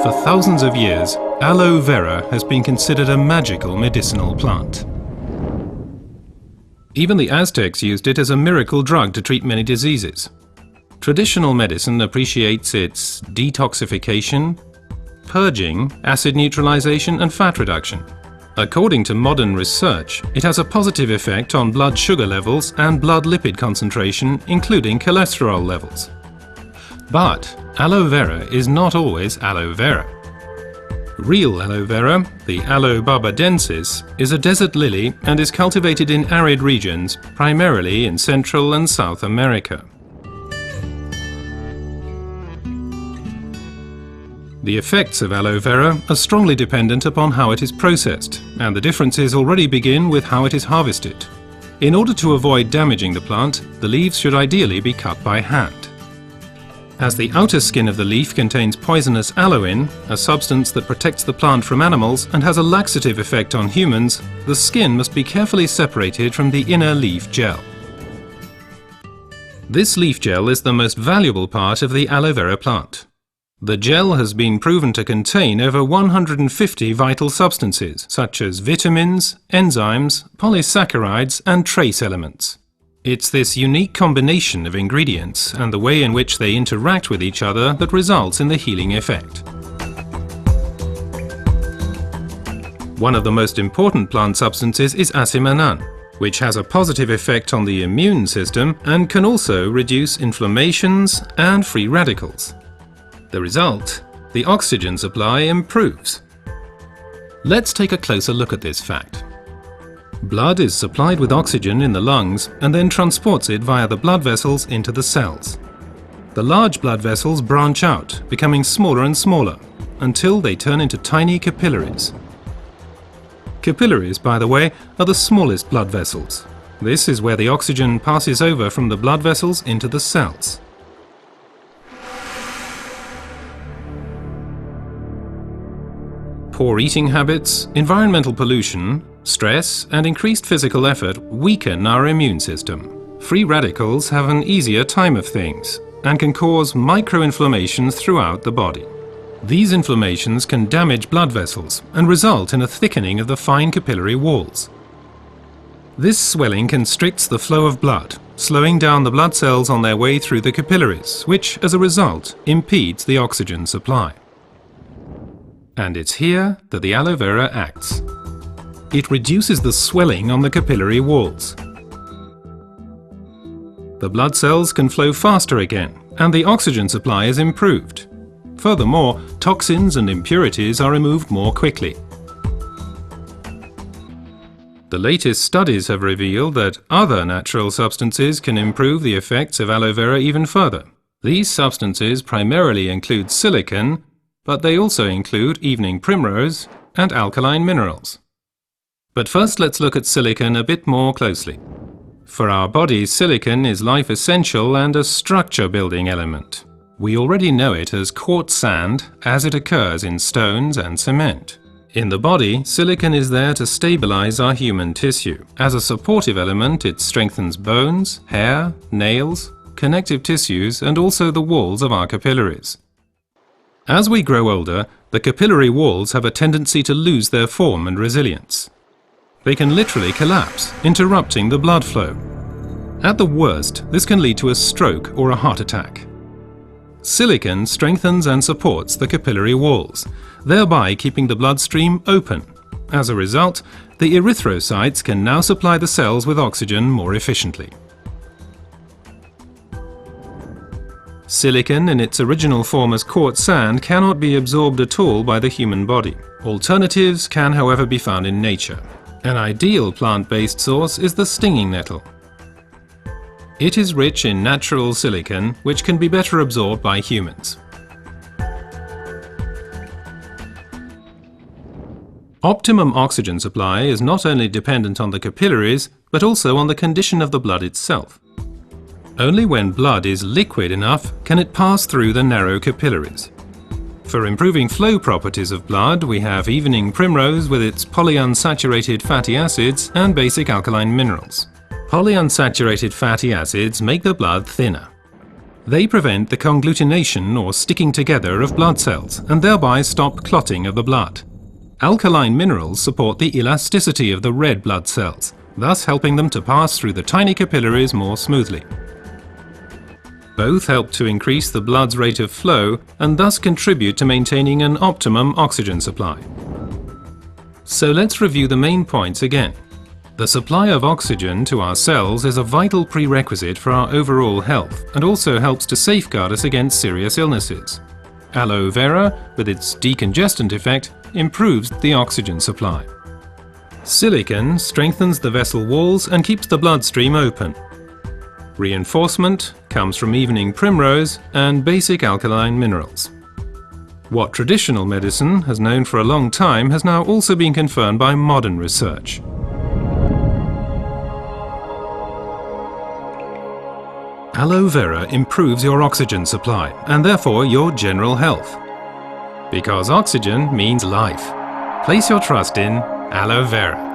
For thousands of years, aloe vera has been considered a magical medicinal plant. Even the Aztecs used it as a miracle drug to treat many diseases. Traditional medicine appreciates its detoxification, purging, acid neutralization and fat reduction. According to modern research, it has a positive effect on blood sugar levels and blood lipid concentration, including cholesterol levels. But aloe vera is not always aloe vera. Real aloe vera, the Aloe barbadensis, is a desert lily and is cultivated in arid regions, primarily in Central and South America. The effects of aloe vera are strongly dependent upon how it is processed, and the differences already begin with how it is harvested. In order to avoid damaging the plant, the leaves should ideally be cut by hand. As the outer skin of the leaf contains poisonous aloin, a substance that protects the plant from animals and has a laxative effect on humans, the skin must be carefully separated from the inner leaf gel. This leaf gel is the most valuable part of the aloe vera plant. The gel has been proven to contain over 150 vital substances, such as vitamins, enzymes, polysaccharides and trace elements. It's this unique combination of ingredients and the way in which they interact with each other that results in the healing effect. One of the most important plant substances is asimanan, which has a positive effect on the immune system and can also reduce inflammations and free radicals. The result? The oxygen supply improves. Let's take a closer look at this fact. Blood is supplied with oxygen in the lungs and then transports it via the blood vessels into the cells. The large blood vessels branch out, becoming smaller and smaller, until they turn into tiny capillaries. Capillaries, by the way, are the smallest blood vessels. This is where the oxygen passes over from the blood vessels into the cells. Poor eating habits, environmental pollution, stress and increased physical effort weaken our immune system. Free radicals have an easier time of things and can cause microinflammations throughout the body. These inflammations can damage blood vessels and result in a thickening of the fine capillary walls. This swelling constricts the flow of blood, slowing down the blood cells on their way through the capillaries, which, as a result, impedes the oxygen supply. And it's here that the aloe vera acts. It reduces the swelling on the capillary walls. The blood cells can flow faster again, and the oxygen supply is improved. Furthermore, toxins and impurities are removed more quickly. The latest studies have revealed that other natural substances can improve the effects of aloe vera even further. These substances primarily include silicon, but they also include evening primrose and alkaline minerals. But first let's look at silicon a bit more closely. For our bodies, silicon is life essential and a structure-building element. We already know it as quartz sand, as it occurs in stones and cement. In the body, silicon is there to stabilize our human tissue. As a supportive element, it strengthens bones, hair, nails, connective tissues, and also the walls of our capillaries. As we grow older, the capillary walls have a tendency to lose their form and resilience. They can literally collapse, interrupting the blood flow. At the worst, this can lead to a stroke or a heart attack. Silicon strengthens and supports the capillary walls, thereby keeping the bloodstream open. As a result, the erythrocytes can now supply the cells with oxygen more efficiently. Silicon in its original form as quartz sand cannot be absorbed at all by the human body. Alternatives can, however, be found in nature. An ideal plant-based source is the stinging nettle. It is rich in natural silicon, which can be better absorbed by humans. Optimum oxygen supply is not only dependent on the capillaries, but also on the condition of the blood itself. Only when blood is liquid enough can it pass through the narrow capillaries. For improving flow properties of blood, we have evening primrose with its polyunsaturated fatty acids and basic alkaline minerals. Polyunsaturated fatty acids make the blood thinner. They prevent the conglutination or sticking together of blood cells and thereby stop clotting of the blood. Alkaline minerals support the elasticity of the red blood cells, thus helping them to pass through the tiny capillaries more smoothly. Both help to increase the blood's rate of flow and thus contribute to maintaining an optimum oxygen supply. So let's review the main points again. The supply of oxygen to our cells is a vital prerequisite for our overall health and also helps to safeguard us against serious illnesses. Aloe vera, with its decongestant effect, improves the oxygen supply. Silicon strengthens the vessel walls and keeps the bloodstream open. Reinforcement comes from evening primrose and basic alkaline minerals. What traditional medicine has known for a long time has now also been confirmed by modern research. Aloe vera improves your oxygen supply and therefore your general health. Because oxygen means life. Place your trust in Aloe vera.